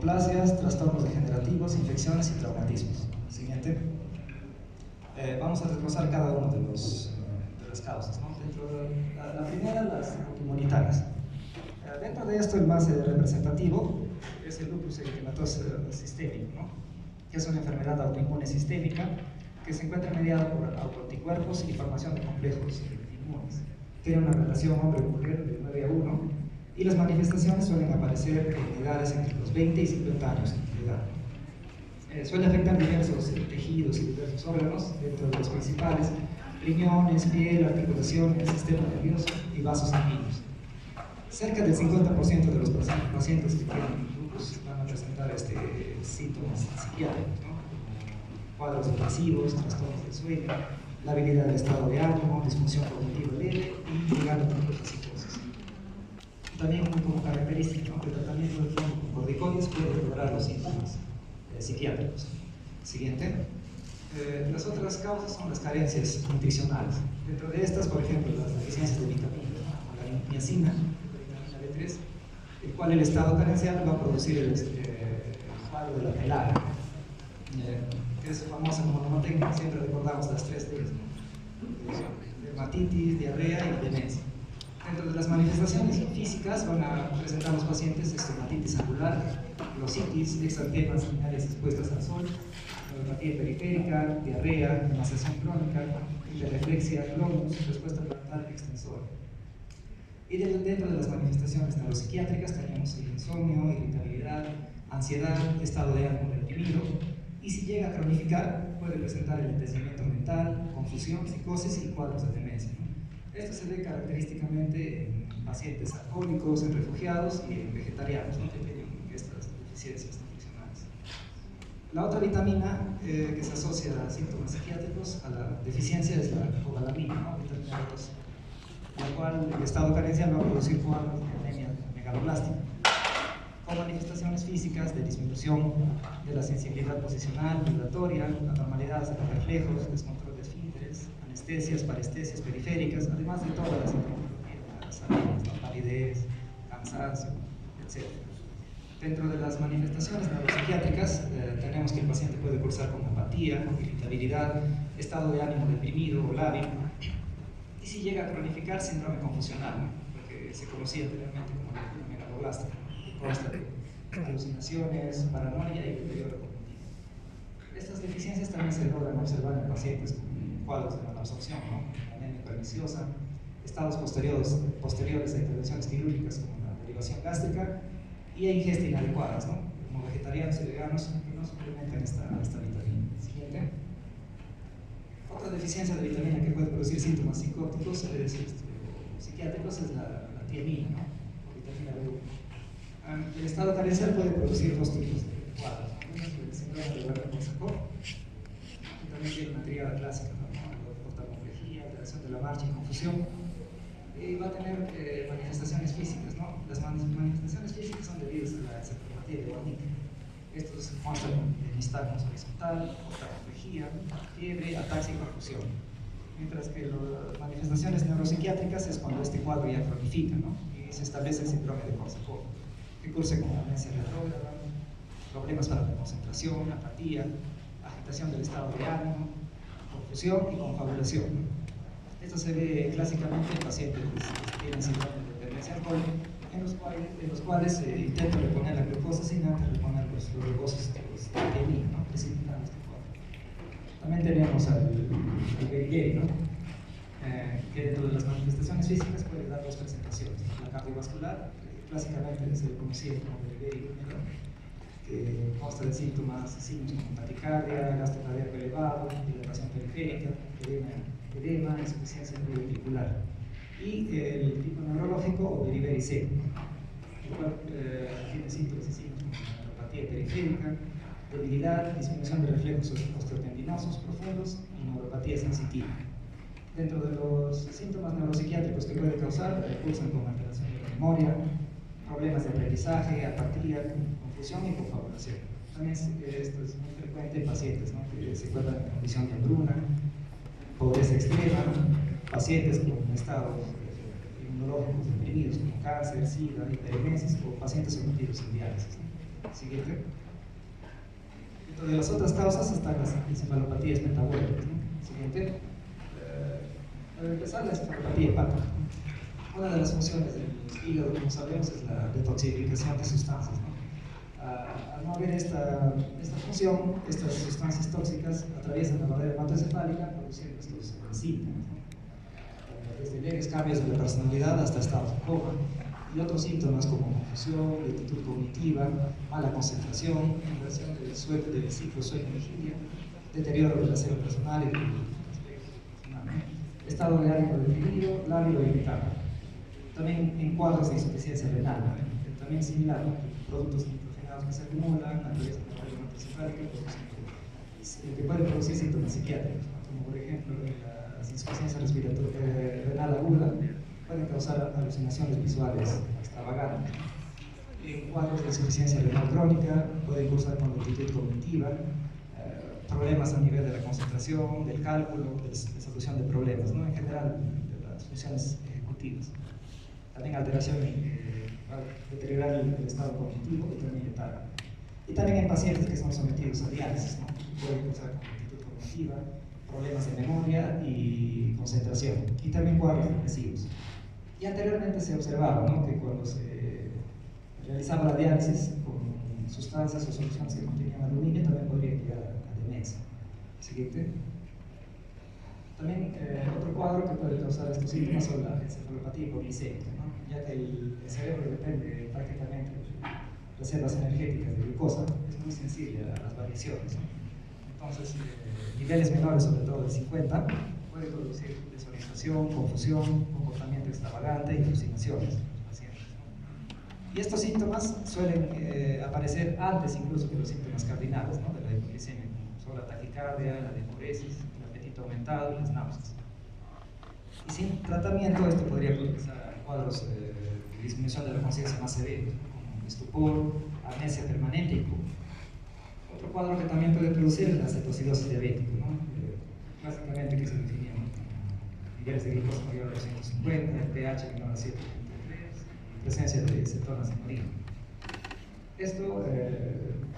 neoplasias, trastornos degenerativos, infecciones y traumatismos. Siguiente. Vamos a desglosar cada uno de las causas, ¿no? Dentro de la primera, las autoinmunitarias. Dentro de esto, el más representativo es el lupus eritematoso sistémico, ¿no? Que es una enfermedad autoinmune sistémica que se encuentra mediada por autoanticuerpos y formación de complejos inmunes. Tiene una relación hombre-mujer de 9 a 1 y las manifestaciones suelen aparecer en edades entre los 20 y 50 años de edad. Suele afectar diversos tejidos y diversos órganos, dentro de los principales: riñones, piel, articulaciones, sistema nervioso y vasos sanguíneos. Cerca del 50% de los pacientes que tienen lupus van a presentar síntomas psiquiátricos, ¿no? Cuadros depresivos, trastornos del sueño, labilidad del estado de ánimo, disfunción cognitiva leve y llegando a la psicosis. También como característica, ¿no?, el tratamiento del con corticoides puede lograr los síntomas psiquiátricos. Siguiente. Las otras causas son las carencias nutricionales. Dentro de estas, por ejemplo, las deficiencias de vitaminas, la niacina, la vitamina B3, el cual el estado carencial va a producir el cuadro de la pelaria, que es famosa como mnemotécnica. Siempre recordamos las 3 Ds, ¿no? Dermatitis, diarrea y demencia. Dentro de las manifestaciones físicas van a presentar los pacientes estomatitis angular, glositis, exantemas lineares expuestas al sol, neuropatía periférica, diarrea, emaciación crónica, hiperreflexia, clonus, respuesta parental extensora. Y dentro de las manifestaciones neuropsiquiátricas tenemos el insomnio, irritabilidad, ansiedad, estado de ánimo deprimido, y si llega a cronificar puede presentar el envejecimiento mental, confusión, psicosis y cuadros de demencia, ¿no? Esto se ve característicamente en pacientes alcohólicos, en refugiados y en vegetarianos, ¿no?, que tienen estas deficiencias nutricionales. La otra vitamina que se asocia a síntomas psiquiátricos, a la deficiencia, es la cobalamina, ¿no?, vitamina B2, la cual el estado carencial va a producir cuadros de anemia megaloblástica, con manifestaciones físicas de disminución de la sensibilidad posicional, vibratoria, anormalidades de los reflejos, descontrol de esfínteres, anestesias, parestesias periféricas, además de todas las sintomatologías, palidez, cansancio, etc. Dentro de las manifestaciones neuropsiquiátricas tenemos que el paciente puede cursar con apatía, irritabilidad, estado de ánimo deprimido o lábil, y si llega a cronificar, síndrome confusional, ¿no?, porque se conocía anteriormente como la megaloblástica, que consta de alucinaciones, paranoia y deterioro cognitivo. Estas deficiencias también se logran observar en pacientes con cuadros de malabsorción, ¿no?, anemia perniciosa, estados posteriores a intervenciones quirúrgicas como la derivación gástrica y a ingesta inadecuadas, ¿no?, como vegetarianos y veganos que no suplementan esta vitamina. Siguiente. Otra deficiencia de vitamina que puede producir síntomas psicóticos, psiquiátricos, es la tiamina, ¿no?, vitamina B1. El estado carencial puede producir 2 tipos de cuadros, ¿no? Uno es el síndrome de Werner-Korsakoff, que también tiene una triada clásica, ¿no?, ortocomplejía, alteración de la marcha y confusión, y va a tener manifestaciones físicas, ¿no? Las manifestaciones físicas son debidas a la encefalopatía de Wernicke. Estos constan de nistagmus horizontal, ortocomplejía, fiebre, ataxia y confusión. Mientras que las manifestaciones neuropsiquiátricas es cuando este cuadro ya cronifica, ¿no?, y se establece el síndrome de Korsakoff, que cursa con demencia retrógrada, problemas para la concentración, apatía, agitación del estado de ánimo, confusión y confabulación, ¿no? Esto se ve clásicamente en pacientes que tienen síndrome de dependencia alcohólica, en los cuales se intenta reponer la glucosa sin antes reponer los reposos de tiamina, ¿no?, precipitando este cuadro. También tenemos al beriberi, ¿no?, que dentro de las manifestaciones físicas puede dar 2 presentaciones. La cardiovascular, clásicamente se conocida como beriberi húmedo, que consta de síntomas como taquicardia, gasto cardíaco elevado, dilatación periférica, edema, insuficiencia ventricular. Y el tipo neurológico, o beriberi seco, el cual tiene síntomas como neuropatía periférica, debilidad, disminución de reflejos osteotendinosos profundos y neuropatía sensitiva. Dentro de los síntomas neuropsiquiátricos que puede causar, cursan con alteración de la memoria, problemas de aprendizaje, apatía, confusión y confabulación. También esto es muy frecuente en pacientes, ¿no?, que se encuentran en condición de hambruna, pobreza extrema, pacientes con estados inmunológicos deprimidos como cáncer, sida, hiperemesis, o pacientes sometidos en diálisis, ¿no? Siguiente. Dentro de las otras causas están las encefalopatías metabólicas, ¿no? Siguiente. Para empezar, la encefalopatía hepática. Una de las funciones del hígado, como sabemos, es la detoxificación de sustancias, ¿no? Al no haber esta función, estas sustancias tóxicas atraviesan la barrera hematoencefálica produciendo estos síntomas, ¿no? Desde leves cambios de la personalidad hasta estados de coma y otros síntomas como confusión, lentitud cognitiva, mala concentración, inversión del ciclo sueño-vigilia, deterioro de la salud personal y del estado de ánimo deprimido, lábil o irritable. También en cuadros de insuficiencia renal, ¿no? También similar, ¿no? Productos nitrogenados que se acumulan, atraviesan la barrera hematoencefálica, que pueden producir síntomas psiquiátricos, ¿no? Como por ejemplo las insuficiencias renal aguda pueden causar alucinaciones visuales extravagantes. En cuadros de insuficiencia renal crónica pueden cursar con lentitud cognitiva, problemas a nivel de la concentración, del cálculo, de solución de problemas, ¿no? En general de las funciones ejecutivas. También alteración para deteriorar el estado cognitivo y también letal. Y también en pacientes que son sometidos a diálisis, ¿no? Pueden causar con lentitud cognitiva, problemas de memoria y concentración, y también cuadros depresivos. Y anteriormente se observaba, ¿no?, que cuando se realizaba la diálisis con sustancias o soluciones que contenían aluminio también podría llegar a demencia. Siguiente. También otro cuadro que puede causar estos síntomas son la encefalopatía hipoglicémica, ¿no? Ya que el cerebro depende prácticamente de reservas energéticas de glucosa, es muy sensible a las variaciones, ¿no? Entonces, niveles menores, sobre todo de 50, puede producir desorientación, confusión, comportamiento extravagante y alucinaciones en los pacientes, ¿no? Y estos síntomas suelen aparecer antes incluso que los síntomas cardinales, ¿no?, de la hipoglicemia, como son la taquicardia, la diuresis, el apetito aumentado y las náuseas. Y sin tratamiento esto podría producir cuadros de disminución de la conciencia más severos, como estupor, amnesia permanente y coma. Otro cuadro que también puede producir es la cetocidosis diabética, ¿no? Básicamente que se define niveles de glucosa mayor a 250, el pH menor a 7.3 y presencia de cetonas en orina. Esto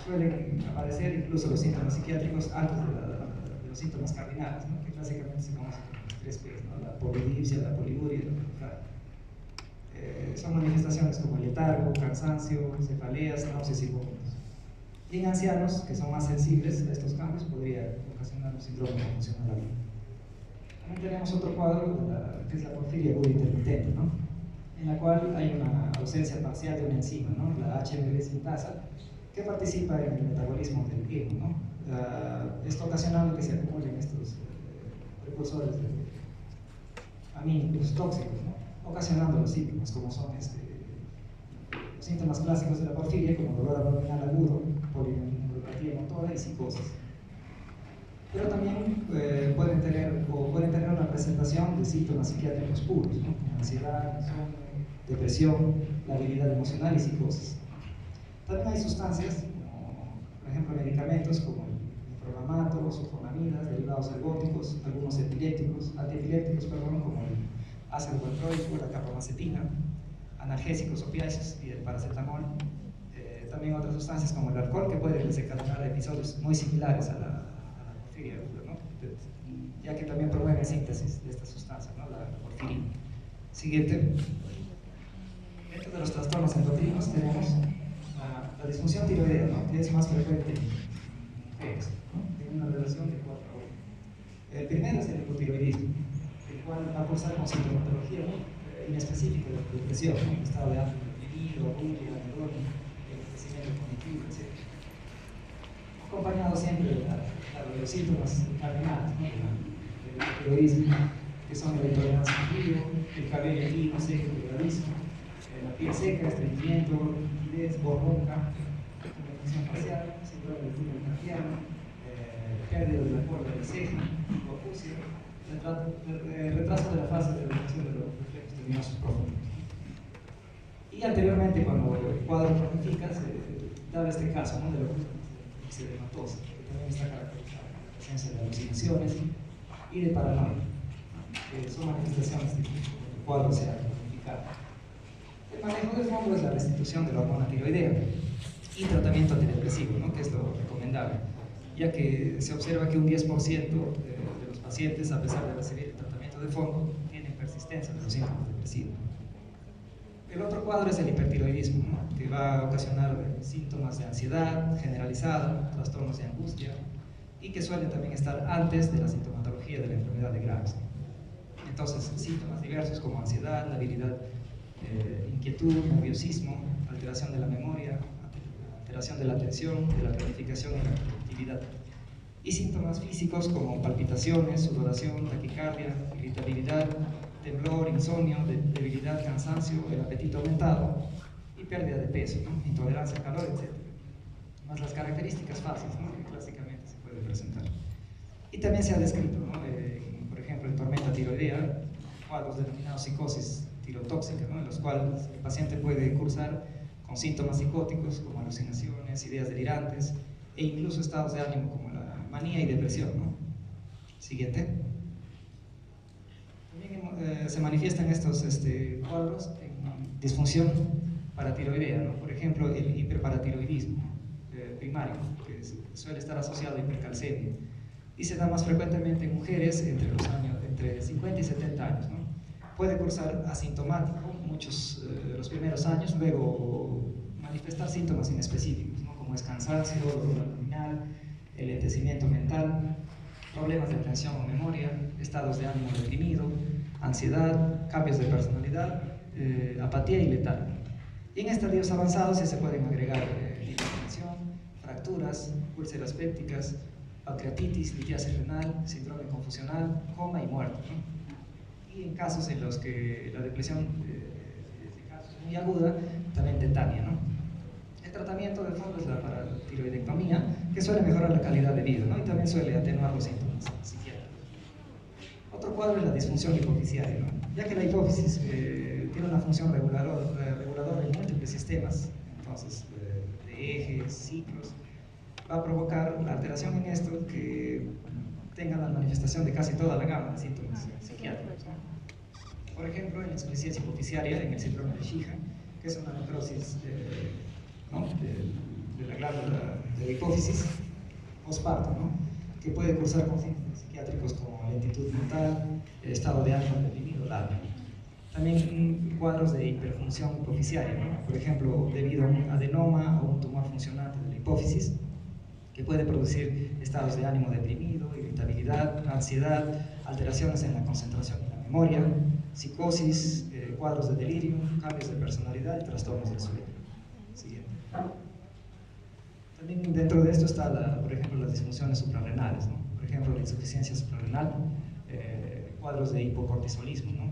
suelen aparecer incluso los síntomas psiquiátricos antes de los síntomas cardinales, ¿no?, que básicamente se conocen como los 3 P's, ¿no?, la polidipsia, la poliuria y la poliuria. Son manifestaciones como el letargo, cansancio, cefaleas, náuseas y vómitos. Y en ancianos, que son más sensibles a estos cambios, podría ocasionar un síndrome confusional agudo. También tenemos otro cuadro, que es la porfiria aguda intermitente, ¿no?, en la cual hay una ausencia parcial de una enzima, ¿no?, la HMB sintasa, que participa en el metabolismo del hemo, ¿no? Esto ocasionando que se acumulen estos precursores de amínicos tóxicos, ¿no?, ocasionando los síntomas, como son los síntomas clásicos de la porfiria, como dolor abdominal agudo, polineuropatía motora y psicosis. Pero también pueden tener una presentación de síntomas psiquiátricos puros, ¿no?, como ansiedad, insomnio, depresión, labilidad emocional y psicosis. También hay sustancias, como por ejemplo medicamentos como el programato, sulfonamidas, derivados ergóticos, algunos antiepilépticos, como el ácido valproico, la carbamazepina, analgésicos, opiáceos y el paracetamol. También otras sustancias como el alcohol, que pueden desencadenar episodios muy similares a la porfiria aguda, ¿no?, ya que también promueven síntesis de estas sustancias, ¿no?, la porfirina. Siguiente. Dentro de los trastornos endocrinos tenemos la disfunción tiroidea, ¿no?, que es más frecuente en mujeres, ¿no?, tiene una relación de 4 a 1. El primero es el hipotiroidismo, el cual va a cursar con sintomatología inespecífica de depresión, ¿no?, estado de ánimo deprimido, agudo, anedonia, crecimiento cognitivo, etc. Acompañado siempre de los síntomas cardinales, ¿no?, del hipotiroidismo, que son la intolerancia al frío, el cabello fino, seco, quebradizo, la piel seca, estreñimiento, rigidez, voz ronca, inflamación facial, síndrome del túnel carpiano, pérdida de la cuerda del ceja, hipoacusia, retraso de la fase de relajación de los reflejos terminosos profundos. Y anteriormente, cuando el cuadro cronifica, se daba este caso, ¿no?, de la ixedematosa, que también está caracterizada por la presencia de alucinaciones y de paranoia, que son manifestaciones de que el cuadro sea cronificado. El manejo del fondo es la restitución de la hormona tiroidea. y tratamiento antidepresivo, ¿no? Que es lo recomendable, ya que se observa que un 10% de los pacientes, a pesar de recibir el tratamiento de fondo, tienen persistencia de los síntomas depresivos. El otro cuadro es el hipertiroidismo, ¿no? Que va a ocasionar síntomas de ansiedad generalizada, trastornos de angustia, y que suelen también estar antes de la sintomatología de la enfermedad de Graves. Entonces, síntomas diversos como ansiedad, labilidad, inquietud, nerviosismo, alteración de la memoria, alteración de la atención, de la planificación y la productividad. Y síntomas físicos como palpitaciones, sudoración, taquicardia, irritabilidad, temblor, insomnio, debilidad, cansancio, el apetito aumentado y pérdida de peso, ¿no? Intolerancia al calor, etc. Más las características fáciles, ¿no? Que clásicamente se pueden presentar. Y también se ha descrito, ¿no? Por ejemplo, en tormenta tiroidea, cuadros denominados psicosis tirotóxica, ¿no? En los cuales el paciente puede cursar con síntomas psicóticos como alucinaciones, ideas delirantes e incluso estados de ánimo como la manía y depresión, ¿no? Siguiente. También se manifiestan estos cuadros en disfunción paratiroidea, ¿no? Por ejemplo, el hiperparatiroidismo primario, que suele estar asociado a hipercalcemia y se da más frecuentemente en mujeres entre 50 y 70 años, ¿no? Puede cursar asintomático muchos de los primeros años, luego manifestar síntomas inespecíficos, ¿no? Como es cansancio, dolor abdominal, enlentecimiento mental, problemas de atención o memoria, estados de ánimo deprimido, ansiedad, cambios de personalidad, apatía y letargia. Y en estadios avanzados ya se pueden agregar hipertensión, fracturas, úlceras pépticas, pancreatitis, litiasis renal, síndrome confusional, coma y muerte, ¿no? Y en casos en los que la depresión es muy aguda, también tetania, ¿no? El tratamiento de fondo es la paratiroidectomía, que suele mejorar la calidad de vida, ¿no? Y también suele atenuar los síntomas psiquiátricos. Otro cuadro es la disfunción hipofisiaria, ¿no? Ya que la hipófisis tiene una función reguladora de múltiples sistemas, entonces de ejes, ciclos, va a provocar la alteración en esto que tenga la manifestación de casi toda la gama de síntomas psiquiátricos, ¿no? Por ejemplo, en la insuficiencia hipofisiaria, en el síndrome de Sheehan, que es una necrosis ¿no? de la glándula de la hipófisis postparto, ¿no? Que puede cursar con síntomas psiquiátricos como lentitud mental, estado de ánimo deprimido largo. También cuadros de hiperfunción hipofisiaria, ¿no? Por ejemplo, debido a un adenoma o un tumor funcionante de la hipófisis, que puede producir estados de ánimo deprimido, irritabilidad, ansiedad, alteraciones en la concentración y la memoria, psicosis, cuadros de delirio, cambios de personalidad y trastornos del sueño. Siguiente. También dentro de esto está, por ejemplo, las disfunciones suprarrenales, ¿no? Por ejemplo, la insuficiencia suprarrenal, cuadros de hipocortisolismo, ¿no?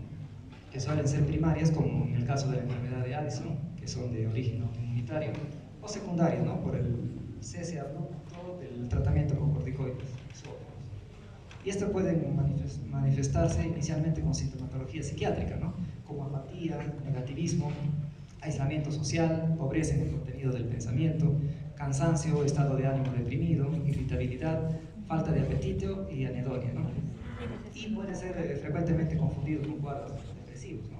Que suelen ser primarias, como en el caso de la enfermedad de Addison, que son de origen autoinmunitario, o secundarias, ¿no? Por el cese abrupto del tratamiento con corticoides. Y esto puede manifestarse inicialmente con sintomatología psiquiátrica, ¿no? Como apatía, negativismo, aislamiento social, pobreza en el contenido del pensamiento, cansancio, estado de ánimo deprimido, irritabilidad, falta de apetito y anedonia, ¿no? Y puede ser frecuentemente confundido con cuadros depresivos, ¿no?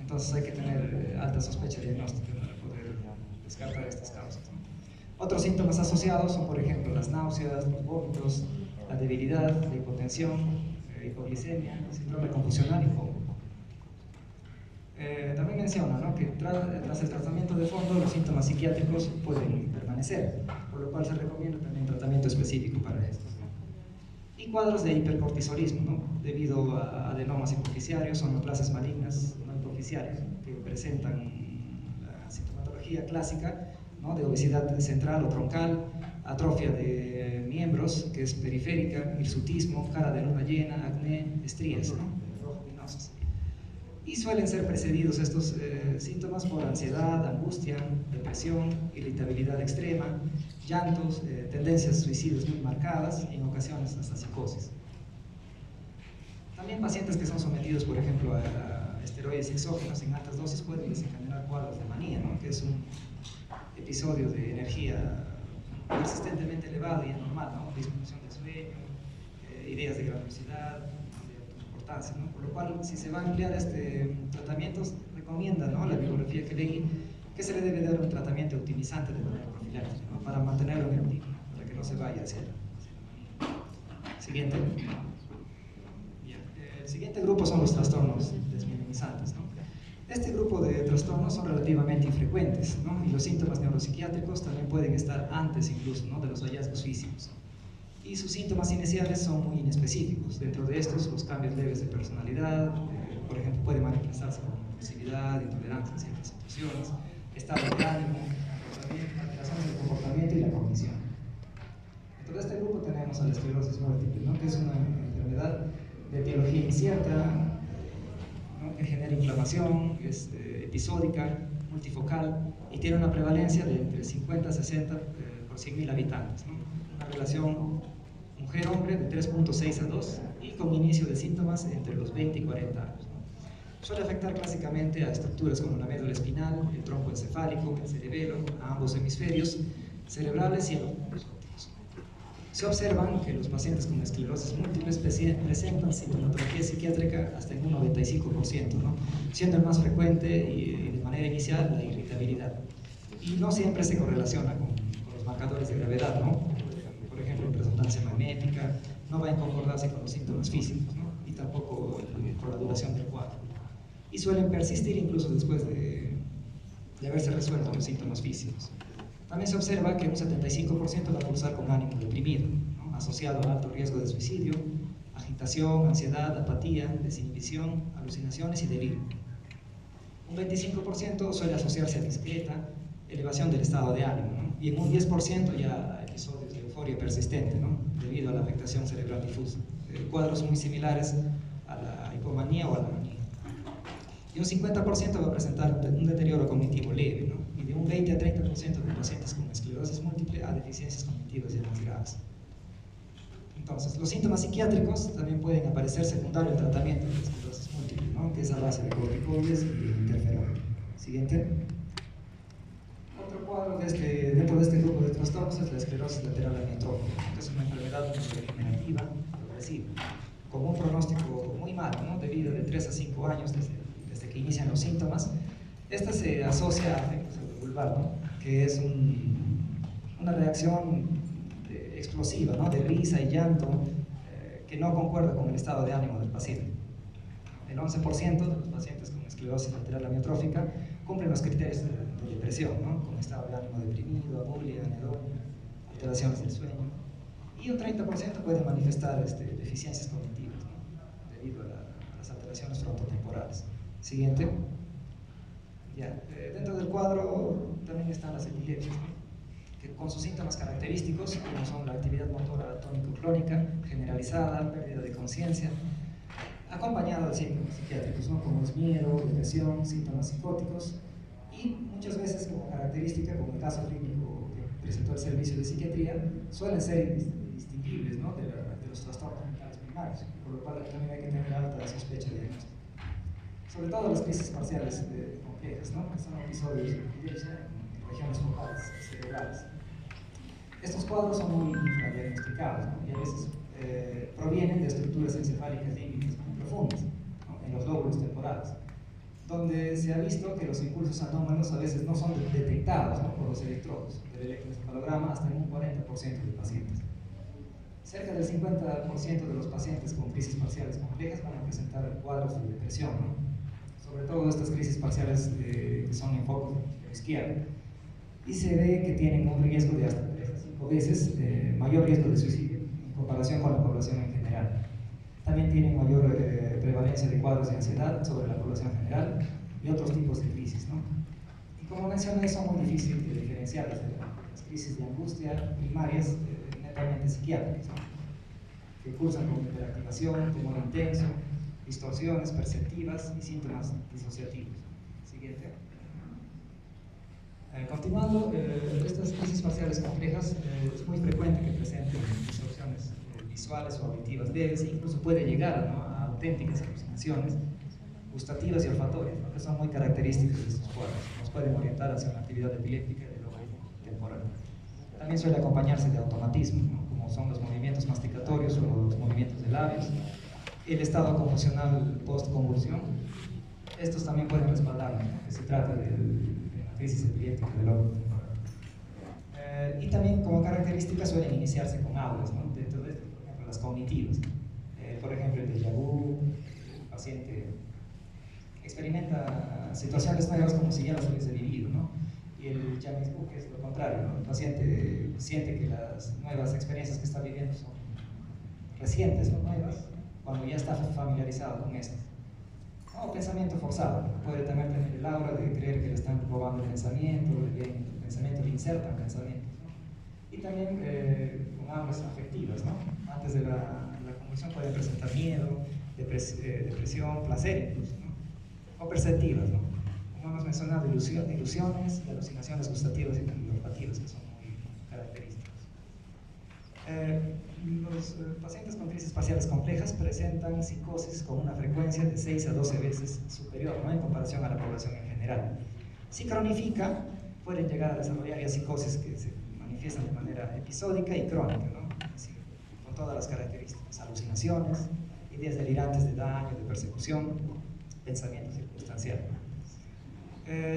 Entonces hay que tener alta sospecha diagnóstica para poder descartar estas causas, ¿no? Otros síntomas asociados son, por ejemplo, las náuseas, los vómitos, la debilidad, la hipotensión, hipoglicemia, síndrome confusional y coma. También menciona, ¿no? Que tras el tratamiento de fondo los síntomas psiquiátricos pueden permanecer, por lo cual se recomienda también tratamiento específico para estos, ¿no? Y cuadros de hipercortisolismo, ¿no? Debido a adenomas hipofisiarios, son neoplasias malignas no hipofisiarias, ¿no? Que presentan la sintomatología clásica, ¿no? De obesidad central o troncal, atrofia de miembros, que es periférica, hirsutismo, cara de luna llena, acné, estrías, ¿no? Rojo venosos. Y suelen ser precedidos estos síntomas por ansiedad, angustia, depresión, irritabilidad extrema, llantos, tendencias suicidas muy marcadas y en ocasiones hasta psicosis. También pacientes que son sometidos, por ejemplo, a esteroides exógenos en altas dosis pueden desencadenar cuadros de manía, ¿no? Que es un episodio de energía persistentemente elevada y anormal, ¿no? Disminución del sueño, ideas de grandiosidad, ¿no? Por lo cual, si se va a emplear este tratamiento, recomienda, ¿no? La bibliografía que leí, que se le debe dar un tratamiento optimizante de manera psiquiátrica, ¿no? Para mantenerlo en el tiempo, para que no se vaya hacia el siguiente. Bien. El siguiente grupo son los trastornos desminimizantes, ¿no? Este grupo de trastornos son relativamente infrecuentes, ¿no? Y los síntomas neuropsiquiátricos también pueden estar antes incluso, ¿no?, de los hallazgos físicos. Y sus síntomas iniciales son muy inespecíficos. Dentro de estos, los cambios leves de personalidad, por ejemplo, puede manifestarse como impulsividad, intolerancia en ciertas situaciones, estado de ánimo, también alteraciones del comportamiento y la cognición. Dentro de este grupo tenemos a la esclerosis múltiple, ¿no?, que es una enfermedad de etiología incierta, ¿no?, que genera inflamación, es episódica, multifocal y tiene una prevalencia de entre 50 a 60 por 100.000 habitantes, ¿no? Una relación mujer-hombre de 3.6 a 2 y con inicio de síntomas entre los 20 y 40 años, ¿no? Suele afectar clásicamente a estructuras como la médula espinal, el tronco encefálico, el cerebelo, a ambos hemisferios cerebrales y a los nervios ópticos. Se observan que los pacientes con esclerosis múltiple presentan sintomatología psiquiátrica hasta en un 95%, ¿no?, siendo el más frecuente y de manera inicial la irritabilidad. Y no siempre se correlaciona con los marcadores de gravedad, ¿no? Por ejemplo, resonancia magnética, no va en concordancia con los síntomas físicos, ¿no?, y tampoco con la duración del cuadro. Y suelen persistir incluso después de haberse resuelto los síntomas físicos. También se observa que un 75% va a cursar con ánimo deprimido, ¿no?, asociado a alto riesgo de suicidio, agitación, ansiedad, apatía, desinhibición, alucinaciones y delirio. Un 25% suele asociarse a discreta, elevación del estado de ánimo, ¿no?, y en un 10% ya a episodios de euforia persistente, ¿no?, debido a la afectación cerebral difusa. Cuadros muy similares a la hipomanía o a la manía. Y un 50% va a presentar un deterioro cognitivo leve, ¿no?, y de un 20 a 30% de pacientes con esclerosis múltiple a deficiencias cognitivas ya más graves. Entonces, los síntomas psiquiátricos también pueden aparecer secundario al tratamiento de la esclerosis múltiple, ¿no?, que es a base de corticoides y interferón. Siguiente. Otro cuadro dentro de este grupo de trastornos es la esclerosis lateral amiotrófica, que es una enfermedad degenerativa progresiva, con un pronóstico muy malo, ¿no?, de vida de 3 a 5 años desde que inician los síntomas. Esta se asocia a afecto cerebrovulvar, ¿no?, que es una reacción explosiva, ¿no?, de risa y llanto que no concuerda con el estado de ánimo del paciente. El 11% de los pacientes con esclerosis lateral amiotrófica cumplen los criterios de depresión, ¿no?, con estado de ánimo deprimido, abulia, anedonia, alteraciones del sueño, y un 30% puede manifestar deficiencias cognitivas, ¿no?, debido a las alteraciones frontotemporales. Siguiente. Ya. Dentro del cuadro también están las epilepsias, ¿no?, que con sus síntomas característicos, como son la actividad motora tónico-clónica generalizada, pérdida de conciencia, acompañado de síntomas psiquiátricos, ¿no?, como es miedo, depresión, síntomas psicóticos, y muchas veces como característica, como el caso clínico que presentó el servicio de psiquiatría, suelen ser indistinguibles, ¿no?, de los trastornos mentales primarios, por lo cual también hay que tener alta sospecha diagnóstica. Sobre todo las crisis parciales complejas, ¿no?, que son episodios de epilepsia en regiones focales cerebrales. Estos cuadros son muy infradiagnosticados, ¿no?, y a veces provienen de estructuras encefálicas límbicas muy profundas, ¿no?, en los lóbulos temporales, donde se ha visto que los impulsos anómalos a veces no son detectados, ¿no?, por los electrodos del electroencefalograma hasta en un 40% de pacientes. Cerca del 50% de los pacientes con crisis parciales complejas van a presentar cuadros de depresión, ¿no?, sobre todo estas crisis parciales que son en foco izquierdo, y se ve que tienen un riesgo de hasta 3 a 5 veces mayor riesgo de suicidio en comparación con la población en general. También tienen mayor prevalencia de cuadros de ansiedad sobre la población general y otros tipos de crisis, ¿no? Y como mencioné, son muy difíciles de diferenciar desde las crisis de angustia primarias netamente psiquiátricas, ¿no?, que cursan con hiperactivación, temor intenso, distorsiones perceptivas y síntomas disociativos. Siguiente. Continuando, estas crisis parciales complejas es muy frecuente que presenten distorsiones visuales o auditivas leves, e incluso puede llegar, ¿no?, a auténticas alucinaciones gustativas y olfatorias, ¿no?, que son muy características de estos cuadros. Nos pueden orientar hacia una actividad epiléptica de lobo temporal. También suele acompañarse de automatismo, ¿no?, como son los movimientos masticatorios o los movimientos de labios, el estado convulsional post-convulsión. Estos también pueden respaldar, ¿no?, que se trata de una crisis epiléptica del lobo temporal. características suelen iniciarse con aulas, ¿no? Dentro de, por ejemplo, las cognitivas. Por ejemplo, el déjà vu, el paciente experimenta situaciones nuevas como si ya las hubiese vivido, ¿no? Y el jamais vu, que es lo contrario, ¿no? El paciente siente que las nuevas experiencias que está viviendo son recientes, ¿no? Nuevas, cuando ya está familiarizado con esto. O pensamiento forzado, puede también tener el aura de creer que le están robando el pensamiento, le insertan pensamientos, ¿no? Y también con auras afectivas, ¿no? Antes de la convulsión puede presentar miedo, depresión, placer incluso, ¿no? O perceptivas, ¿no? Como hemos mencionado, ilusiones y alucinaciones gustativas y olfativas, que son muy características. Los pacientes con crisis faciales complejas presentan psicosis con una frecuencia de 6 a 12 veces superior, ¿no? En comparación a la población en general. Si cronifica, pueden llegar a desarrollar ya psicosis que se manifiestan de manera episódica y crónica, ¿no? Así, con todas las características: alucinaciones, ideas delirantes de daño, de persecución, pensamiento circunstancial.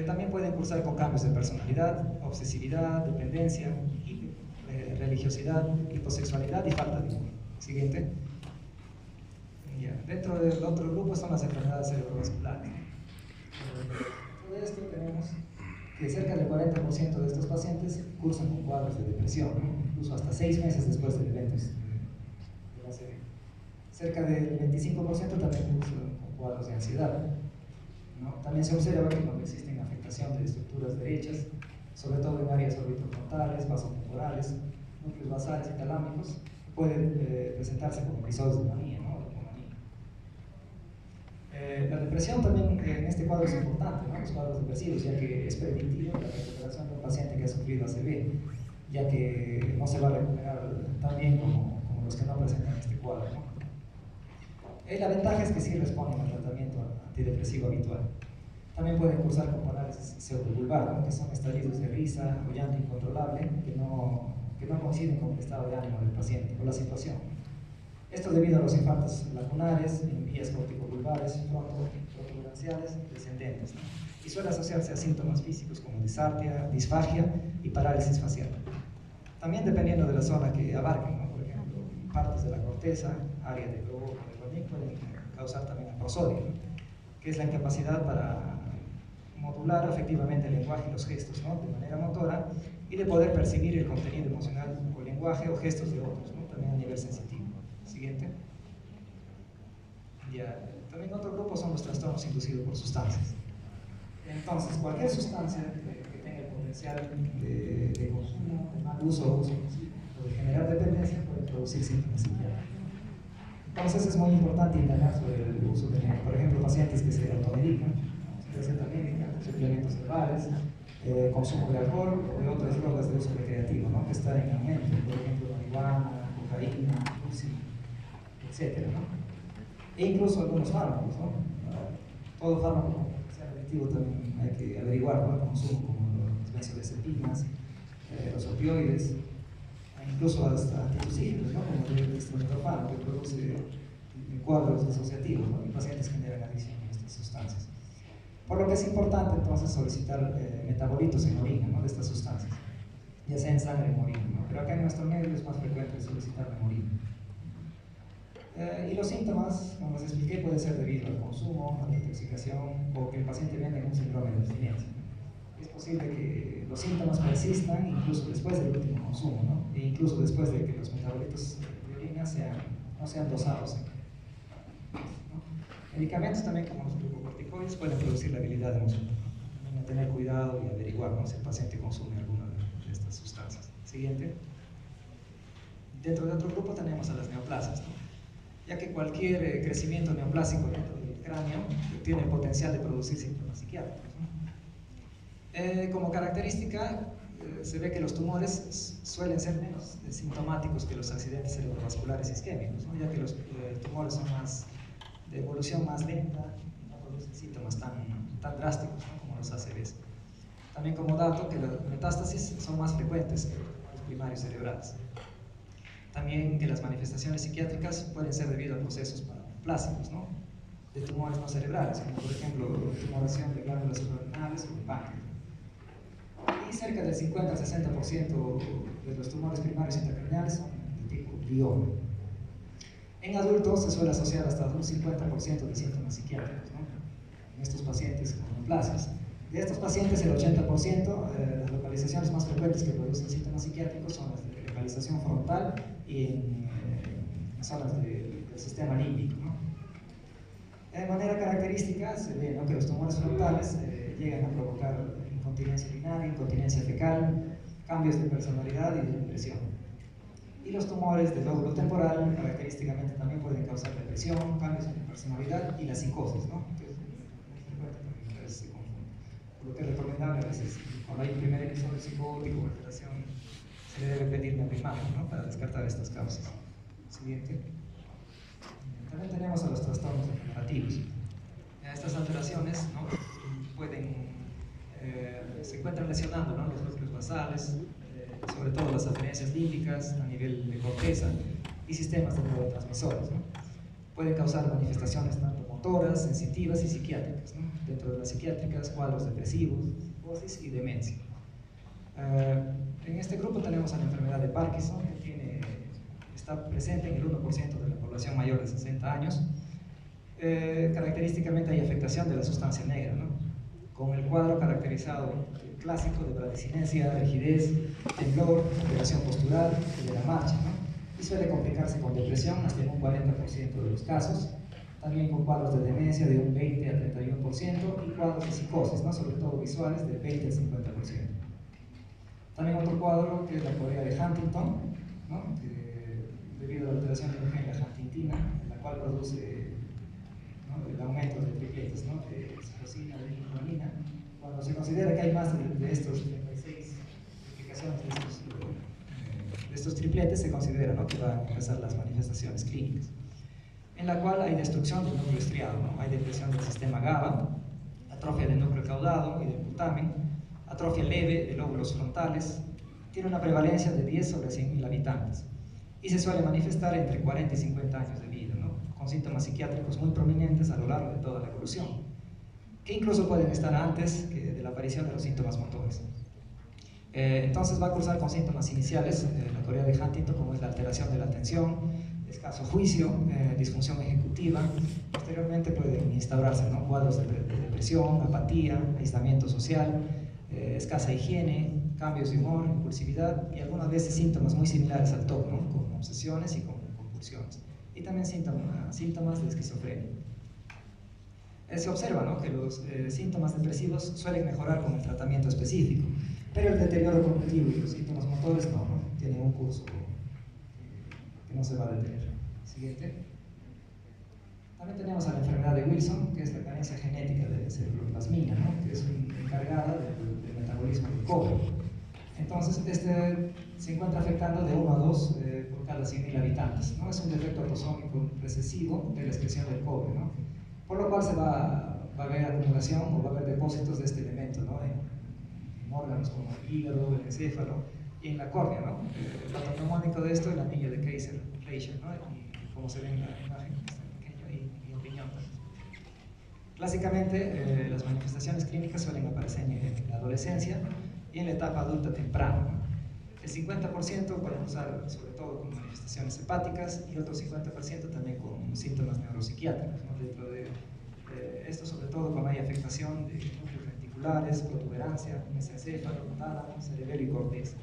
También pueden cursar con cambios de personalidad, obsesividad, dependencia, religiosidad, hiposexualidad y falta de humor. Siguiente. Ya. Dentro del otro grupo son las enfermedades cerebrovasculares. Dentro de esto tenemos que cerca del 40% de estos pacientes cursan con cuadros de depresión, ¿no? Incluso hasta 6 meses después del evento de la ACV. Cerca del 25% también cursan con cuadros de ansiedad, ¿no? También se observa que cuando existen afectación de estructuras derechas, sobre todo en áreas orbitofrontales, vasotemporales, núcleos basales y talámicos, pueden presentarse como episodios de manía, ¿no? La depresión también en este cuadro es importante, ¿no? Los cuadros depresivos, ya que es predictivo la recuperación de un paciente que ha sufrido ACV, ya que no se va a recuperar tan bien como los que no presentan este cuadro, ¿no? La ventaja es que sí responden al tratamiento antidepresivo habitual. También pueden cursar con parálisis pseudovulvar, ¿no? Que son estallidos de risa o llanto incontrolable que no coinciden con el estado de ánimo del paciente o la situación. Esto debido a los infartos lacunares, en vías corticovulvares, frontobranciales descendentes, ¿no? Y suele asociarse a síntomas físicos como disartria, disfagia y parálisis facial. También dependiendo de la zona que abarquen, ¿no? Por ejemplo, partes de la corteza, área de globo o de Wernicke pueden causar también la prosodia, ¿no? Que es la incapacidad para modular afectivamente el lenguaje y los gestos, ¿no? De manera motora, y de poder percibir el contenido emocional o lenguaje o gestos de otros, ¿no? También a nivel sensitivo. Siguiente. Ya. También otro grupo son los trastornos inducidos por sustancias. Entonces, cualquier sustancia que tenga el potencial de consumo, de mal uso o de generar dependencia puede producir síntomas psiquiátricos. Entonces es muy importante indagar sobre el uso de, por ejemplo, pacientes que se automedican, receta médica, suplementos herbales, consumo de alcohol o de otras drogas de uso recreativo, ¿no? Que están en aumento, por ejemplo, marihuana, cocaína, etc., ¿no? E incluso algunos fármacos, ¿no? Todo fármaco que sea adictivo también hay que averiguar, ¿no? El consumo, como las benzodiazepinas, los opioides, incluso hasta antitusígenos, ¿no? Como el dextromethorfano, que produce cuadros disociativos, ¿no? Y pacientes generan adicción a estas sustancias. Por lo que es importante entonces solicitar metabolitos en orina, ¿no? De estas sustancias, ya sea en sangre o en orina, ¿no? Pero acá en nuestro medio es más frecuente solicitar en orina. Y los síntomas, como les expliqué, puede ser debido al consumo, a la intoxicación o que el paciente venga en un síndrome de abstinencia. Es posible que los síntomas persistan incluso después del último consumo, ¿no? E incluso después de que los metabolitos de orina no sean dosados, ¿no? Medicamentos también, como los glucocorticoides, pueden producir la habilidad emocional. Hay que tener cuidado y averiguar, ¿no? Si el paciente consume alguna de estas sustancias. Siguiente. Dentro de otro grupo tenemos a las neoplasias, ¿no? Ya que cualquier crecimiento neoplásico dentro del cráneo tiene el potencial de producir síntomas psiquiátricos, ¿no? Como característica, se ve que los tumores suelen ser menos sintomáticos que los accidentes cerebrovasculares isquémicos, ¿no? Ya que los tumores son de evolución más lenta y no producen síntomas tan drásticos, ¿no? Como los ACVs. También como dato que las metástasis son más frecuentes que los primarios cerebrales. También que las manifestaciones psiquiátricas pueden ser debido a procesos plásticos, ¿no? De tumores no cerebrales, como por ejemplo tumoración de glándulas suprarrenales o de páncreas. Y cerca del 50 al 60% de los tumores primarios intracraneales son de tipo glioma. En adultos se suele asociar hasta un 50% de síntomas psiquiátricos, ¿no? En estos pacientes con neoplasias. De estos pacientes, el 80%, las localizaciones más frecuentes que producen síntomas psiquiátricos son las de localización frontal y en zonas del sistema límbico, ¿no? De manera característica se ve, ¿no?, que los tumores frontales llegan a provocar incontinencia urinaria, incontinencia fecal, cambios de personalidad y de depresión. Y los tumores del lóbulo temporal característicamente también pueden causar depresión, cambios de personalidad y la psicosis, ¿no? Entonces, a veces se confunde. Por lo que es recomendable a veces, cuando hay un primer episodio psicótico o alteración, se le debe pedir una imagen, ¿no?, para descartar estas causas. Siguiente. También tenemos a los trastornos degenerativos. Estas alteraciones, ¿no?, se encuentran lesionando, ¿no?, los núcleos basales, sobre todo las aferencias límbicas a nivel de corteza y sistemas de neurotransmisores, ¿no? Pueden causar manifestaciones tanto motoras, sensitivas y psiquiátricas, ¿no? Dentro de las psiquiátricas, cuadros depresivos, psicosis y demencia. En este grupo tenemos a la enfermedad de Parkinson, que está presente en el 1% de la población mayor de 60 años. Característicamente hay afectación de la sustancia negra, ¿no?, con el cuadro caracterizado clásico de bradicinesia, rigidez, temblor, alteración postural y de la marcha, ¿no? Y suele complicarse con depresión hasta en un 40% de los casos, también con cuadros de demencia de un 20 a 31% y cuadros de psicosis, ¿no?, sobre todo visuales, del 20 al 50%. También otro cuadro que es la corea de Huntington, ¿no?, debido a la alteración de un gen, la huntingtina, la cual produce, ¿no?, el aumento de tripletes, ¿no?, de citosina, de glutamina. Cuando se considera que hay más de estos 36 implicaciones de estos tripletes, se considera, ¿no?, que van a empezar las manifestaciones clínicas, en la cual hay destrucción del núcleo estriado, ¿no?, hay depresión del sistema GABA, atrofia del núcleo caudado y del putamen, atrofia leve de lóbulos frontales, tiene una prevalencia de 10 sobre 100.000 habitantes y se suele manifestar entre 40 y 50 años de vida, ¿no?, con síntomas psiquiátricos muy prominentes a lo largo de toda la evolución, que incluso pueden estar antes de la aparición de los síntomas motores. Entonces va a cursar con síntomas iniciales, la corea de Huntington, como es la alteración de la atención, escaso juicio, disfunción ejecutiva. Posteriormente pueden instaurarse, ¿no?, cuadros de depresión, apatía, aislamiento social, escasa higiene, cambios de humor, impulsividad y algunas veces síntomas muy similares al TOC, ¿no?, con obsesiones y con compulsiones. Y también síntomas de esquizofrenia. Se observa, ¿no?, que los síntomas depresivos suelen mejorar con el tratamiento específico, pero el deterioro cognitivo y los síntomas motores no tienen un curso que no se va a detener. Siguiente. También tenemos a la enfermedad de Wilson, que es la carencia genética de ceruloplasmina, ¿no?, que es encargada del metabolismo del cobre. Entonces, se encuentra afectando de 1 a 2 por cada 100.000 habitantes, ¿no? Es un defecto autosómico recesivo de la expresión del cobre, ¿no?, por lo cual se va a haber acumulación o va a haber depósitos de este elemento, ¿no?, en órganos como el hígado, el encéfalo y en la córnea, ¿no? El dato mnemónico de esto es la anillo de Kaiser-Fleischer, ¿no?, y como se ve en la imagen, está pequeño y opinión. Clásicamente, las manifestaciones clínicas suelen aparecer en la adolescencia y en la etapa adulta temprana, ¿no? El 50% puede usar sobre todo con manifestaciones hepáticas y otro 50% también con síntomas neuropsiquiátricos, ¿no? Dentro de esto, sobre todo cuando hay afectación de núcleos reticulares, protuberancia, mesencéfalo, tálamo, cerebelo y corteza.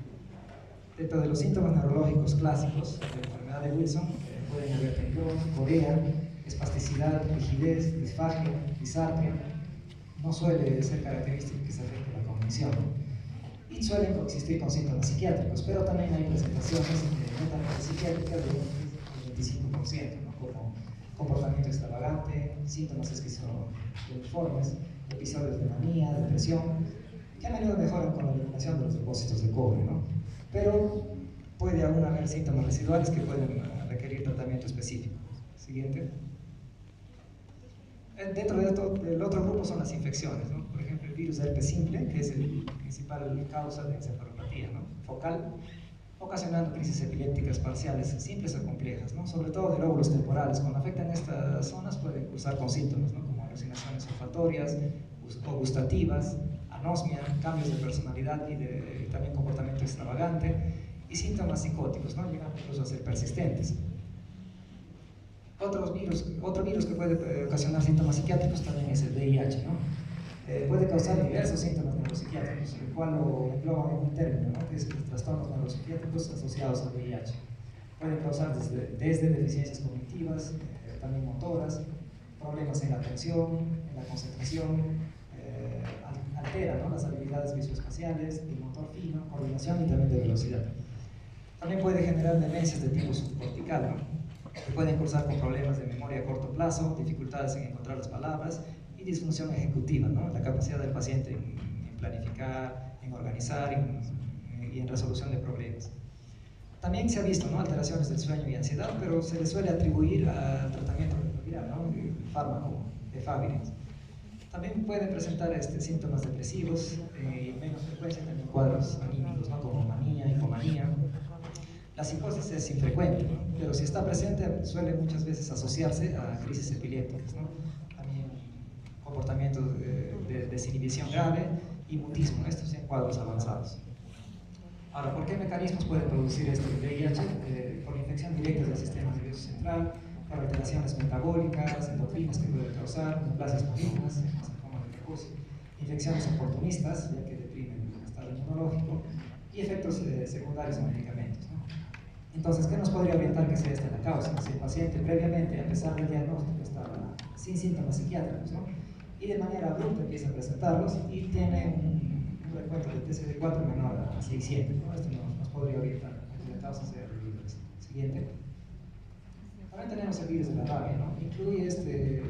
Dentro de los síntomas neurológicos clásicos de la enfermedad de Wilson pueden haber temblor, corea, espasticidad, rigidez, disfagia, disartria. No suele ser característico que se afecte la cognición. Y suelen coexistir con síntomas psiquiátricos, pero también hay presentaciones netamente psiquiátricas del 25%, ¿no?, como comportamiento extravagante, síntomas esquizofreniformes, episodios de manía, depresión, que a menudo mejoran con la eliminación de los depósitos de cobre, ¿no? Pero puede aún haber síntomas residuales que pueden requerir tratamiento específico. Siguiente. Dentro del otro grupo son las infecciones, ¿no? Por ejemplo, el virus de herpes simple, que es el principal causa de encefalopatía, ¿no?, focal, ocasionando crisis epilépticas parciales simples o complejas, ¿no?, sobre todo de lóbulos temporales. Cuando afectan estas zonas pueden cursar con síntomas, ¿no?, como alucinaciones olfatorias o gustativas, anosmia, cambios de personalidad y también comportamiento extravagante, y síntomas psicóticos, ¿no? Llegan incluso a ser persistentes. Otro virus que puede ocasionar síntomas psiquiátricos también es el VIH, ¿no? Puede causar diversos síntomas neuropsiquiátricos, el cual lo engloba en un término, ¿no? Que es los trastornos neuropsiquiátricos asociados al VIH. Pueden causar desde deficiencias cognitivas, también motoras, problemas en la atención, en la concentración, altera, ¿no?, las habilidades visoespaciales, el motor fino, coordinación y también de velocidad. También puede generar demencias de tipo subcortical, ¿no?, que pueden cursar con problemas de memoria a corto plazo, dificultades en encontrar las palabras y disfunción ejecutiva, ¿no?, la capacidad del paciente en planificar, en organizar y en resolución de problemas. También se ha visto, ¿no?, alteraciones del sueño y ansiedad, pero se le suele atribuir al tratamiento retroviral, ¿no?, el fármaco de Favirenz. También pueden presentar síntomas depresivos y en menos frecuencia también cuadros anímicos, ¿no?, como manía, hipomanía. La psicosis es infrecuente, ¿no?, pero si está presente suele muchas veces asociarse a crisis epilépticas, ¿no?, también comportamientos de desinhibición grave y mutismo, estos en cuadros avanzados. Ahora, ¿por qué mecanismos puede producir este VIH? Por infección directa del sistema nervioso central, por alteraciones metabólicas, endocrinas que pueden causar, neoplasias malignas, sarcoma de Kaposi, infecciones oportunistas, ya que deprimen el estado inmunológico, y efectos secundarios de medicamentos, ¿no? Entonces, ¿qué nos podría orientar que sea esta la causa? Si el paciente previamente, a pesar del diagnóstico, estaba sin síntomas psiquiátricos, ¿no?, y de manera abrupta empieza a presentarlos y tiene un recuento de TCD4 menor a 600, ¿no? Esto nos podría orientar a que la causa sea el virus. Siguiente. También tenemos el virus de la rabia, ¿no? Incluye este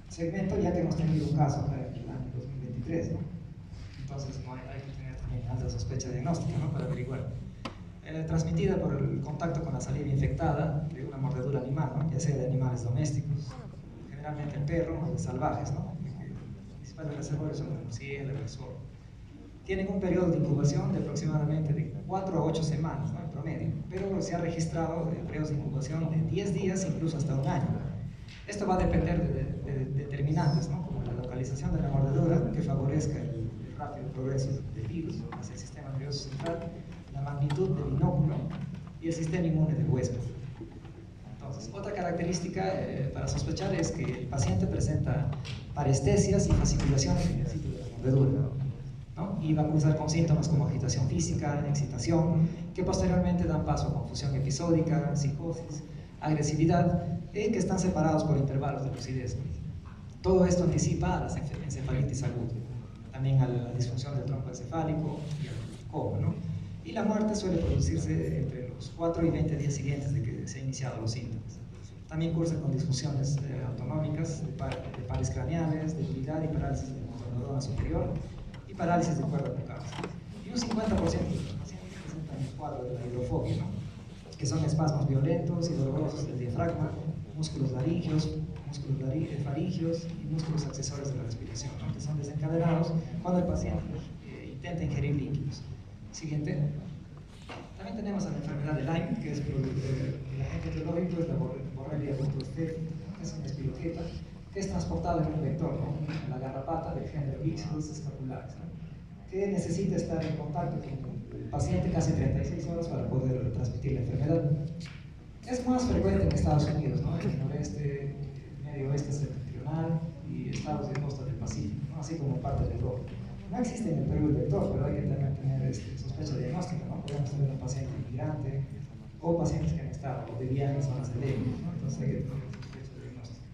segmento ya que hemos tenido un caso acá en el año 2023, ¿no? Entonces hay que tener también alta sospecha diagnóstica, ¿no?, para averiguar. Transmitida por el contacto con la saliva infectada de una mordedura animal, ¿no?, ya sea de animales domésticos, generalmente el perro o de salvajes, ¿no?, los principales reservorios son el murciélago, el zorro. Tienen un periodo de incubación de aproximadamente de 4 a 8 semanas, ¿no?, en promedio, pero se ha registrado periodos de incubación de 10 días, incluso hasta un año. Esto va a depender de determinantes, ¿no?, como la localización de la mordedura, que favorezca el rápido progreso del virus hacia el sistema nervioso central, la magnitud del binóculo y el sistema inmune del huésped. Entonces, otra característica para sospechar es que el paciente presenta parestesias y fasciculaciones en el sitio de la mordedura, ¿no?, y va a cursar con síntomas como agitación física, excitación, que posteriormente dan paso a confusión episódica, psicosis, agresividad, que están separados por intervalos de lucidez. Todo esto anticipa a la encefalitis aguda, también a la disfunción del tronco encefálico y al coma, ¿no? Y la muerte suele producirse entre los 4 y 20 días siguientes de que se han iniciado los síntomas. También cursa con disfunciones autonómicas, de pares craneales, debilidad y parálisis del motor neuronal superior y parálisis del cuerpo bucal. Y un 50% de los pacientes presentan el cuadro de la hidrofobia, ¿no?, que son espasmos violentos y dolorosos del diafragma, músculos laringeos, faringeos y músculos accesorios de la respiración, ¿no?, que son desencadenados cuando el paciente intenta ingerir líquidos. Siguiente. También tenemos a la enfermedad de Lyme, que es el agente etiológico, es la Borrelia burgdorferi, ¿no?, que es una espiroqueta, que es transportada en un vector, ¿no?, la garrapata del género Ixodes escapularis, ¿no?, que necesita estar en contacto con el paciente casi 36 horas para poder transmitir la enfermedad. Es más frecuente en Estados Unidos, ¿no?, en el noreste, medio oeste septentrional y estados de costa del Pacífico, ¿no?, así como parte de Europa. No existe en el Perú el vector, pero hay que también tener sospecha diagnóstica, ¿no? Podemos tener un paciente inmigrante o pacientes que han estado de viaje en zonas endémicas, ¿no? Entonces hay que tener sospecha diagnóstica.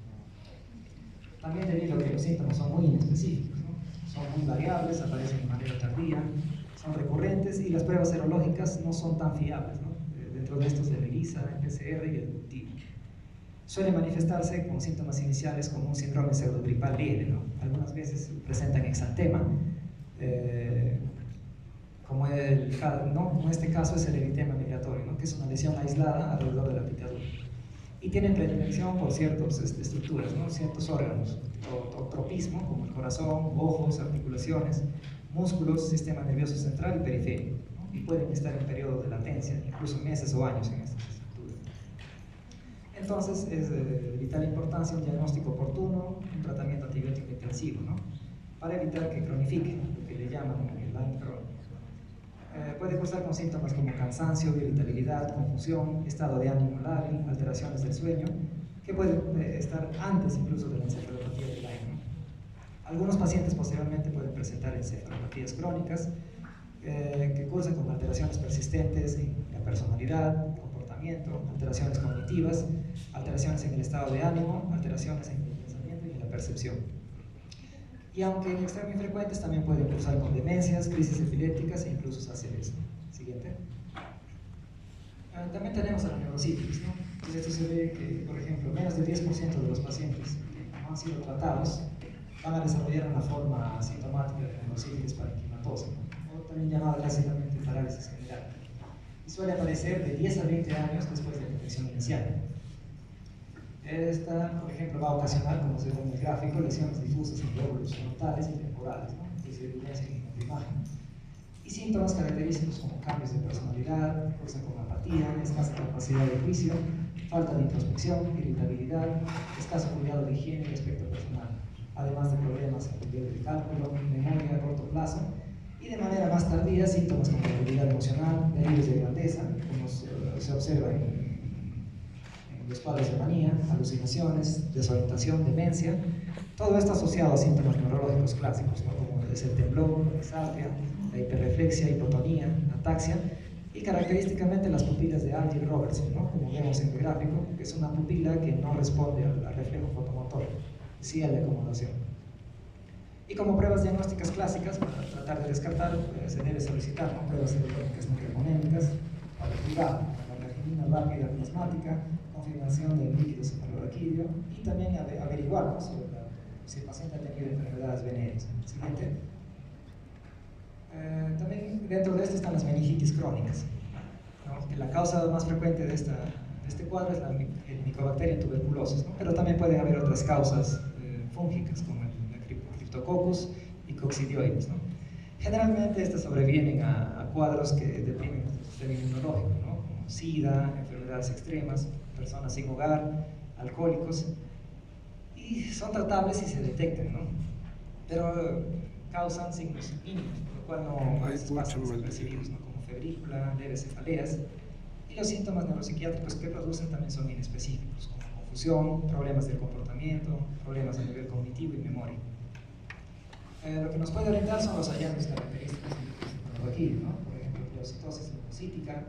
También debido a que los síntomas son muy inespecíficos, ¿no?, son muy variables, aparecen de manera tardía, son recurrentes y las pruebas serológicas no son tan fiables, ¿no? Dentro de estos el ELISA, el PCR y el TIV. Suele manifestarse con síntomas iniciales como un síndrome pseudogripal libre, ¿no? Algunas veces presentan exantema, como este caso es el eritema migratorio, ¿no?, que es una lesión aislada alrededor de la picadura. Y tienen predilección por ciertas estructuras, ¿no?, ciertos órganos, o tropismo, como el corazón, ojos, articulaciones, músculos, sistema nervioso central y periférico, ¿no?, y pueden estar en periodo de latencia, incluso meses o años en estas estructuras. Entonces es de vital importancia un diagnóstico oportuno, un tratamiento antibiótico intensivo, ¿no? para evitar que cronifique, lo que le llaman el Lyme crónico. Puede cursar con síntomas como cansancio, irritabilidad, confusión, estado de ánimo lábil, alteraciones del sueño, que pueden estar antes incluso de la encefalopatía de Lyme. Algunos pacientes posteriormente pueden presentar encefalopatías crónicas, que cursan con alteraciones persistentes en la personalidad, comportamiento, alteraciones cognitivas, alteraciones en el estado de ánimo, alteraciones en el pensamiento y en la percepción. Y aunque en extremo infrecuentes, también pueden cursar con demencias, crisis epilépticas e incluso ACVs. Siguiente. También tenemos a la neurosífilis, ¿no? Entonces esto se ve que, por ejemplo, menos del 10% de los pacientes que no han sido tratados van a desarrollar una forma sintomática de neurosífilis parenquimatosa, ¿no? O también llamada clásicamente parálisis general. Y suele aparecer de 10 a 20 años después de la infección inicial. Esta, por ejemplo, va a ocasionar, como se ve en el gráfico, lesiones difusas en lóbulos frontales y temporales, ¿no? Que se evidencian en la imagen. Y síntomas característicos como cambios de personalidad, cursan con apatía, escasa capacidad de juicio, falta de introspección, irritabilidad, escaso cuidado de higiene y aspecto personal, además de problemas en el nivel de cálculo, memoria a corto plazo, y de manera más tardía síntomas como debilidad emocional, delirios de grandeza, como se observa en los cuadros de manía, alucinaciones, desorientación, demencia, todo esto asociado a síntomas neurológicos clásicos, ¿no? Como es el temblor, la exaltia, la hiperreflexia, hipotonía, ataxia, y característicamente las pupilas de Argyll-Robertson, ¿no? Como vemos en el gráfico, que es una pupila que no responde al reflejo fotomotor, sí a la acomodación. Y como pruebas diagnósticas clásicas, para tratar de descartar, se debe solicitar, ¿no? Pruebas serológicas nucleofonémicas, para cuidar la regenina rápida plasmática, confirmación del líquido cefalorraquídeo y también averiguar, ¿no? Sobre si el paciente ha tenido enfermedades venéreas. Siguiente. También dentro de esto están las meningitis crónicas, ¿no? Que la causa más frecuente de este cuadro es el Mycobacterium tuberculosis, ¿no? Pero también pueden haber otras causas fúngicas como el Cryptococcus y coccidioides, ¿no? Generalmente estas sobrevienen a cuadros que deprimen el sistema inmunológico, ¿no? Como SIDA, enfermedades extremas, personas sin hogar, alcohólicos, y son tratables si se detectan, ¿no? Pero causan signos mínimos, por lo cual no a veces pasan desapercibidos, ¿no? Como febrícula, leves cefaleas, y los síntomas neuropsiquiátricos que producen también son inespecíficos, como confusión, problemas del comportamiento, problemas a nivel cognitivo y memoria. Lo que nos puede orientar son los hallazgos característicos de aquí, ¿no? Por ejemplo, pleocitosis linfocítica,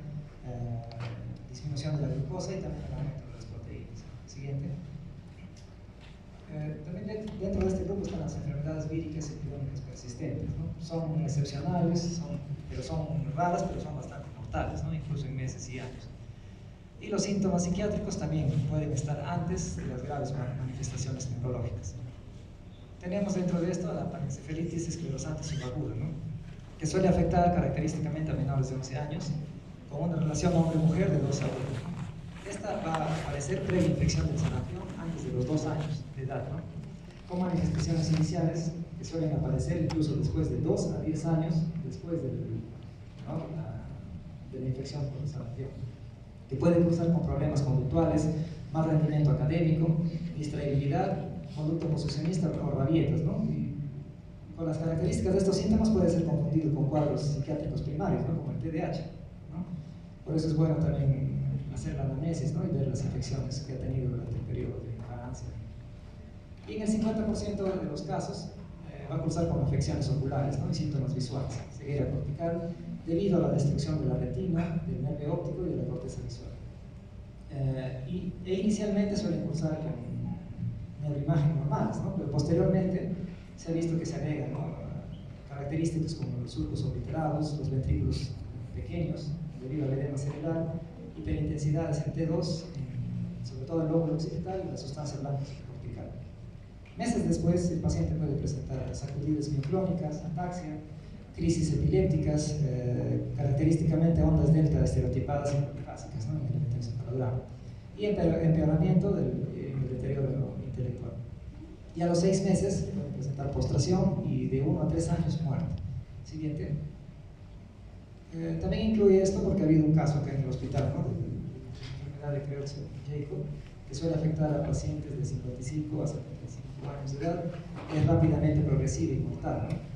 disminución de la glucosa y también el aumento de las proteínas. Siguiente. También dentro de este grupo están las enfermedades víricas epidémicas persistentes, ¿no? Son excepcionales, pero son raras, pero son bastante mortales, ¿no? Incluso en meses y años. Y los síntomas psiquiátricos también pueden estar antes de las graves manifestaciones neurológicas. Tenemos dentro de esto la panencefalitis esclerosante subaguda, ¿no? Que suele afectar característicamente a menores de 11 años, con una relación hombre-mujer de 2 a 1. Esta va a aparecer previa infección del sarampión antes de los 2 años de edad, ¿no? Con manifestaciones iniciales que suelen aparecer incluso después de 2 a 10 años después de la infección por el sarampión, que puede causar con problemas conductuales, mal rendimiento académico, distraibilidad, conducta posesionista o rabietas, ¿no? Y con las características de estos síntomas puede ser confundido con cuadros psiquiátricos primarios, ¿no? Como el TDAH, ¿no? Por eso es bueno también hacer la anamnesis, ¿no? Y ver las infecciones que ha tenido durante el periodo de infancia. Y en el 50% de los casos va a cursar con afecciones oculares, ¿no? Y síntomas visuales, ceguera cortical, debido a la destrucción de la retina, del nervio óptico y de la corteza visual. E inicialmente suelen cursar con neuroimagen normales, ¿no? Pero posteriormente se ha visto que se agregan, ¿no? Características como los surcos obliterados, los ventrículos pequeños debido al edema cerebral, hiperintensidades en T2, sobre todo el lóbulo occipital y la sustancia blanca cortical. Meses después el paciente puede presentar sacudidas mioclónicas, ataxia, crisis epilépticas, característicamente ondas delta estereotipadas y polifásicas, ¿no? En el electroencefalograma, y empeoramiento del deterioro intelectual. Y a los 6 meses pueden presentar postración y de 1 a 3 años muerte. Siguiente. También incluye esto porque ha habido un caso acá en el hospital, ¿no? De la enfermedad de Creutzfeldt-Jakob, que suele afectar a pacientes de 55 a 75 años de edad, es rápidamente progresiva y mortal, ¿no?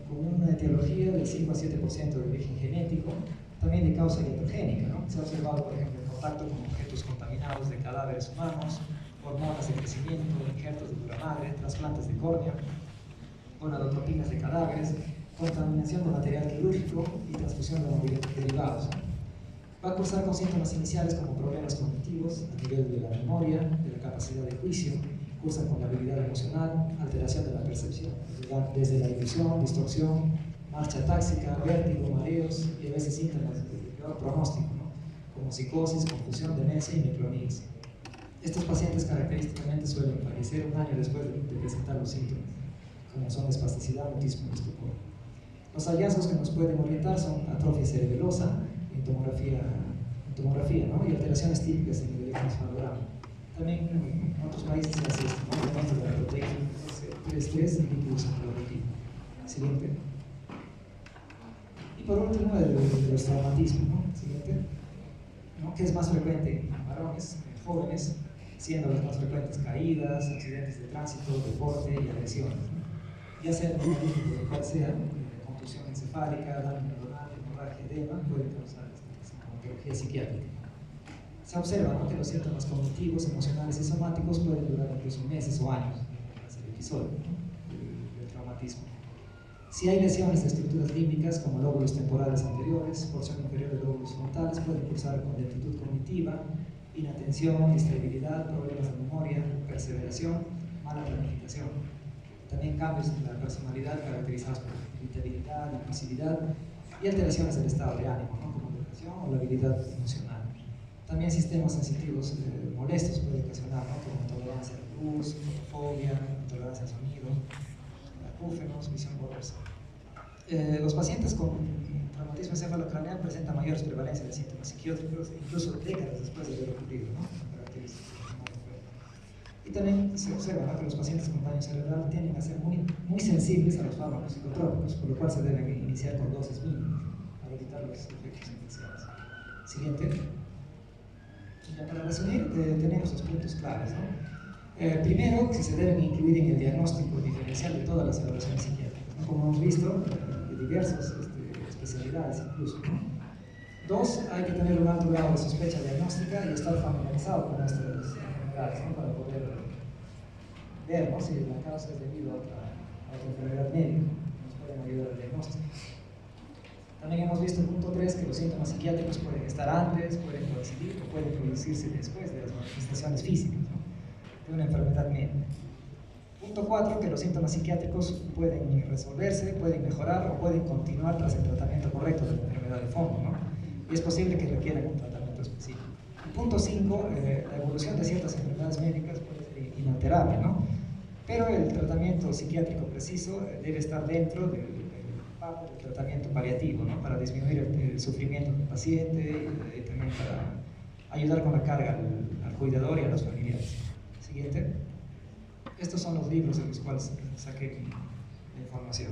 Con una etiología del 5 a 7% de origen genético, también de causa iatrogénica, ¿no? Se ha observado, por ejemplo, el contacto con objetos contaminados de cadáveres humanos, hormonas de crecimiento, injertos de dura madre, trasplantes de córnea, gonadotropinas de cadáveres, contaminación de material quirúrgico y transfusión de derivados. Va a cursar con síntomas iniciales como problemas cognitivos a nivel de la memoria, de la capacidad de juicio, cursa con la habilidad emocional, alteración de la percepción, desde la ilusión, distorsión, marcha táxica, vértigo, mareos y a veces síntomas de peor pronóstico, ¿no? Como psicosis, confusión, demencia y micronías. Estos pacientes característicamente suelen fallecer un año después de presentar los síntomas, como son espasticidad, mutismo y estupor. Los hallazgos que nos pueden orientar son atrofia cerebelosa, en tomografía, ¿no? Y alteraciones típicas en el electroencefalograma. También en otros países se hace esto, ¿no? Aumento de la proteína 3,3 y líquido cefalorraquídeo. Siguiente. Y por último, de los traumatismos, ¿no? Siguiente. ¿No? ¿Qué es más frecuente en varones, en jóvenes? Siendo los más frecuentes caídas, accidentes de tránsito, deporte y agresiones, ¿no? Ya sea el traumatismo de cual sea, contusión encefálica, daño neuronal, hemorragia, edema, pueden causar sintomatología psiquiátrica. Se observa, ¿no?, que los síntomas cognitivos, emocionales y somáticos pueden durar incluso meses o años tras el episodio, ¿no?, del traumatismo. Si hay lesiones de estructuras límbicas como lóbulos temporales anteriores, porción inferior de lóbulos frontales, pueden cursar con lentitud cognitiva, inatención, distraibilidad, problemas de memoria, perseveración, mala planificación. También cambios en la personalidad caracterizados por irritabilidad, impulsividad y alteraciones del estado de ánimo, ¿no?, como depresión o la habilidad emocional. También sistemas sensitivos molestos pueden ocasionar, ¿no?, como intolerancia a la luz, fobia, intolerancia al sonido, acúfenos, visión borrosa. Los pacientes con traumatismo encefalocraneal presentan mayores prevalencia de síntomas psiquiátricos, incluso décadas después de haber ocurrido, ¿no?, y también se observa, ¿no?, que los pacientes con daño cerebral tienden a ser muy sensibles a los fármacos psicotrópicos, por lo cual se deben iniciar con dosis mínimas para evitar los efectos iniciales. Siguiente. Ya para resumir, tenemos los puntos claves, ¿no? Primero, que se deben incluir en el diagnóstico diferencial de todas las evaluaciones psiquiátricas, ¿no?, como hemos visto, de diversas especialidades incluso, ¿no? Dos, hay que tener un alto grado de sospecha diagnóstica y estar familiarizado con estas enfermedades, ¿no?, para poder ver, ¿no?, si la causa es debido a otra enfermedad médica, nos pueden ayudar al diagnóstico. También hemos visto en punto 3 que los síntomas psiquiátricos pueden estar antes, pueden coincidir o pueden producirse después de las manifestaciones físicas, ¿no?, de una enfermedad médica. Punto 4, que los síntomas psiquiátricos pueden resolverse, pueden mejorar o pueden continuar tras el tratamiento correcto de la enfermedad de fondo, ¿no?, y es posible que requieran un tratamiento específico. Y punto 5, la evolución de ciertas enfermedades médicas puede ser inalterable, ¿no?, pero el tratamiento psiquiátrico preciso debe estar dentro del tratamiento paliativo, ¿no?, para disminuir el sufrimiento del paciente y también para ayudar con la carga al cuidador y a los familiares. Siguiente. Estos son los libros de los cuales saqué la información.